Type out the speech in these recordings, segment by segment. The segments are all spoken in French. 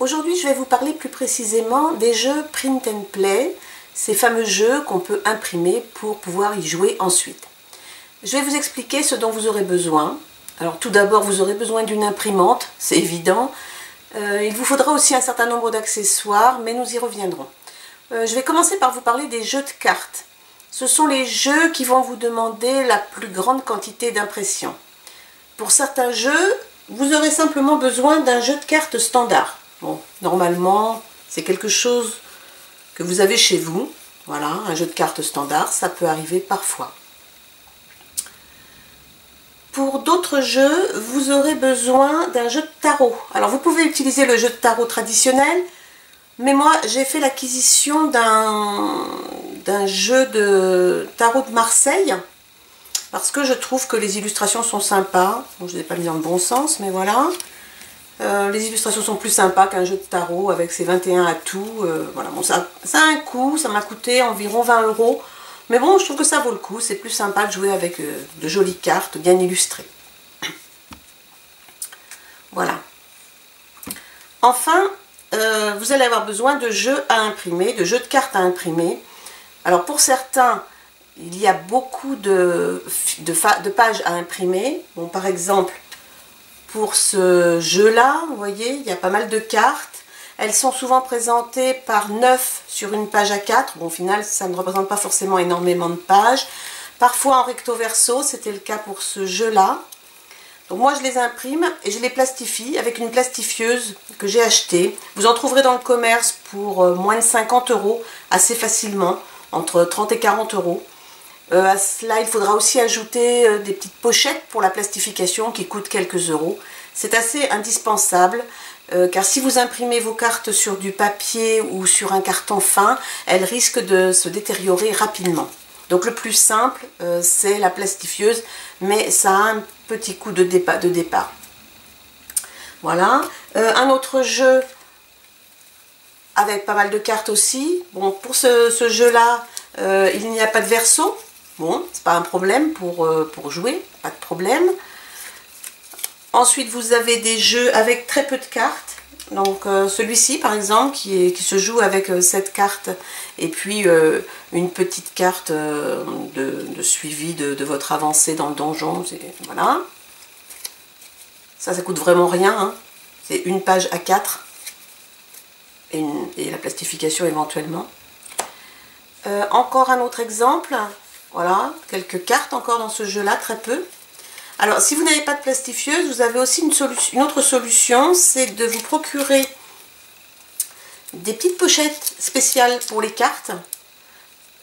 Aujourd'hui, je vais vous parler plus précisément des jeux Print and Play, ces fameux jeux qu'on peut imprimer pour pouvoir y jouer ensuite. Je vais vous expliquer ce dont vous aurez besoin. Alors tout d'abord, vous aurez besoin d'une imprimante, c'est évident. Il vous faudra aussi un certain nombre d'accessoires, mais nous y reviendrons. Je vais commencer par vous parler des jeux de cartes. Ce sont les jeux qui vont vous demander la plus grande quantité d'impression. Pour certains jeux, vous aurez simplement besoin d'un jeu de cartes standard. Bon, normalement, c'est quelque chose que vous avez chez vous. Voilà, un jeu de cartes standard, ça peut arriver parfois. Pour d'autres jeux, vous aurez besoin d'un jeu de tarot. Alors, vous pouvez utiliser le jeu de tarot traditionnel, mais moi, j'ai fait l'acquisition d'un jeu de tarot de Marseille, parce que je trouve que les illustrations sont sympas. Bon, je ne les ai pas mis dans le bon sens, mais voilà. Les illustrations sont plus sympas qu'un jeu de tarot avec ses 21 atouts. Voilà. Bon, ça a un coût, ça m'a coûté environ 20 €. Mais bon, je trouve que ça vaut le coup. C'est plus sympa de jouer avec de jolies cartes bien illustrées. Voilà. Enfin, vous allez avoir besoin de jeux à imprimer, de jeux de cartes à imprimer. Alors pour certains, il y a beaucoup de pages à imprimer. Bon, par exemple, pour ce jeu-là, vous voyez, il y a pas mal de cartes. Elles sont souvent présentées par 9 sur une page A4. Bon, au final, ça ne représente pas forcément énormément de pages. Parfois en recto verso, c'était le cas pour ce jeu-là. Donc moi, je les imprime et je les plastifie avec une plastifieuse que j'ai achetée. Vous en trouverez dans le commerce pour moins de 50 € assez facilement, entre 30 et 40 €. À cela, il faudra aussi ajouter des petites pochettes pour la plastification qui coûtent quelques euros. C'est assez indispensable car si vous imprimez vos cartes sur du papier ou sur un carton fin, elles risquent de se détériorer rapidement. Donc le plus simple, c'est la plastifieuse, mais ça a un petit coup de départ. Voilà. Un autre jeu avec pas mal de cartes aussi. Bon, pour ce jeu-là, il n'y a pas de verso. Bon, c'est pas un problème pour jouer, pas de problème. Ensuite, vous avez des jeux avec très peu de cartes. Donc celui-ci, par exemple, qui se joue avec 7 cartes et puis une petite carte de suivi de votre avancée dans le donjon. Voilà. Ça coûte vraiment rien. Hein. C'est une page A4 et la plastification éventuellement. Encore un autre exemple. Voilà, quelques cartes encore dans ce jeu-là, très peu. Alors, si vous n'avez pas de plastifieuse, vous avez aussi une autre solution, c'est de vous procurer des petites pochettes spéciales pour les cartes.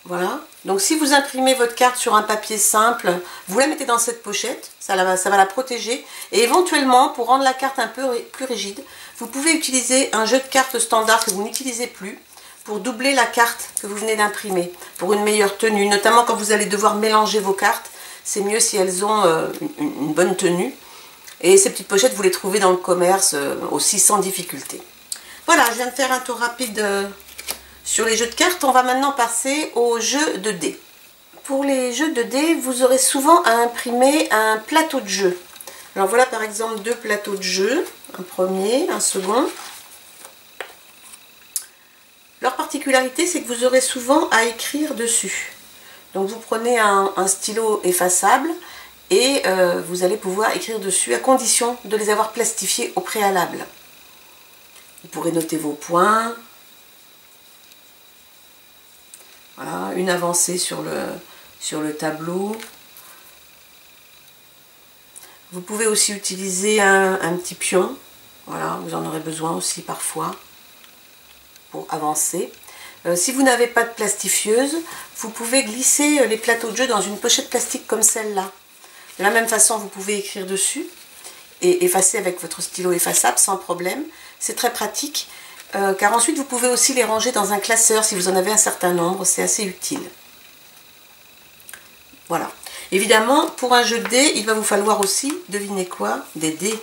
Voilà. Donc, si vous imprimez votre carte sur un papier simple, vous la mettez dans cette pochette, ça va la protéger. Et éventuellement, pour rendre la carte un peu plus rigide, vous pouvez utiliser un jeu de cartes standard que vous n'utilisez plus, pour doubler la carte que vous venez d'imprimer, pour une meilleure tenue, notamment quand vous allez devoir mélanger vos cartes, c'est mieux si elles ont une bonne tenue. Et ces petites pochettes, vous les trouvez dans le commerce aussi sans difficulté. Voilà, je viens de faire un tour rapide sur les jeux de cartes. On va maintenant passer aux jeux de dés. Pour les jeux de dés, vous aurez souvent à imprimer un plateau de jeu. Alors voilà par exemple 2 plateaux de jeu, un premier, un second. Leur particularité, c'est que vous aurez souvent à écrire dessus. Donc vous prenez un stylo effaçable et vous allez pouvoir écrire dessus à condition de les avoir plastifiés au préalable. Vous pourrez noter vos points. Voilà, une avancée sur le tableau. Vous pouvez aussi utiliser un petit pion. Voilà, vous en aurez besoin aussi parfois pour avancer. Si vous n'avez pas de plastifieuse, vous pouvez glisser les plateaux de jeu dans une pochette plastique comme celle-là. De la même façon, vous pouvez écrire dessus et effacer avec votre stylo effaçable sans problème. C'est très pratique, car ensuite vous pouvez aussi les ranger dans un classeur si vous en avez un certain nombre, c'est assez utile. Voilà. Évidemment, pour un jeu de dés, il va vous falloir aussi, devinez quoi, des dés.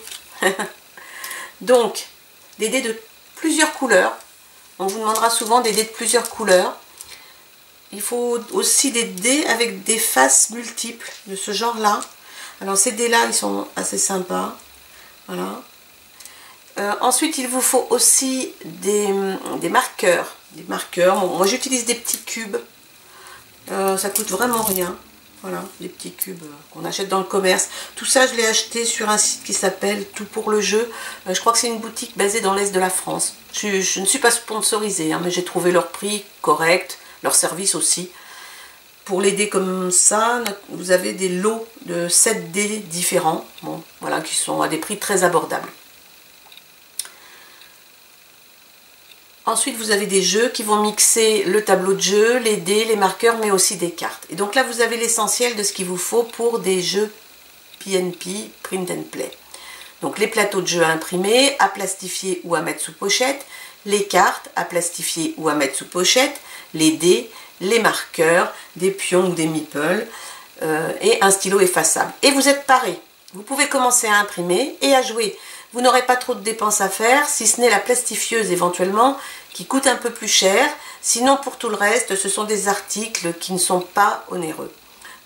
Donc, des dés de plusieurs couleurs. On vous demandera souvent des dés de plusieurs couleurs. Il faut aussi des dés avec des faces multiples de ce genre-là. Alors ces dés-là, ils sont assez sympas. Voilà. Ensuite, il vous faut aussi des marqueurs. Des marqueurs. Bon, moi, j'utilise des petits cubes. Ça coûte vraiment rien. Voilà, des petits cubes qu'on achète dans le commerce. Tout ça, je l'ai acheté sur un site qui s'appelle Tout pour le jeu. Je crois que c'est une boutique basée dans l'Est de la France. Je ne suis pas sponsorisée, hein, mais j'ai trouvé leur prix correct, leur service aussi. Pour les dés comme ça, vous avez des lots de 7 dés différents, bon, voilà, qui sont à des prix très abordables. Ensuite, vous avez des jeux qui vont mixer le tableau de jeu, les dés, les marqueurs, mais aussi des cartes. Et donc là, vous avez l'essentiel de ce qu'il vous faut pour des jeux PNP, Print and Play. Donc les plateaux de jeux à imprimer, à plastifier ou à mettre sous pochette, les cartes à plastifier ou à mettre sous pochette, les dés, les marqueurs, des pions ou des meeples, et un stylo effaçable. Et vous êtes paré. Vous pouvez commencer à imprimer et à jouer. Vous n'aurez pas trop de dépenses à faire, si ce n'est la plastifieuse éventuellement, qui coûte un peu plus cher. Sinon, pour tout le reste, ce sont des articles qui ne sont pas onéreux.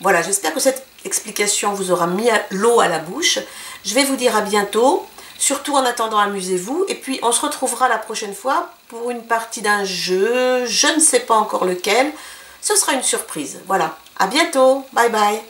Voilà, j'espère que cette explication vous aura mis l'eau à la bouche. Je vais vous dire à bientôt. Surtout en attendant, amusez-vous. Et puis, on se retrouvera la prochaine fois pour une partie d'un jeu. Je ne sais pas encore lequel. Ce sera une surprise. Voilà, à bientôt. Bye bye.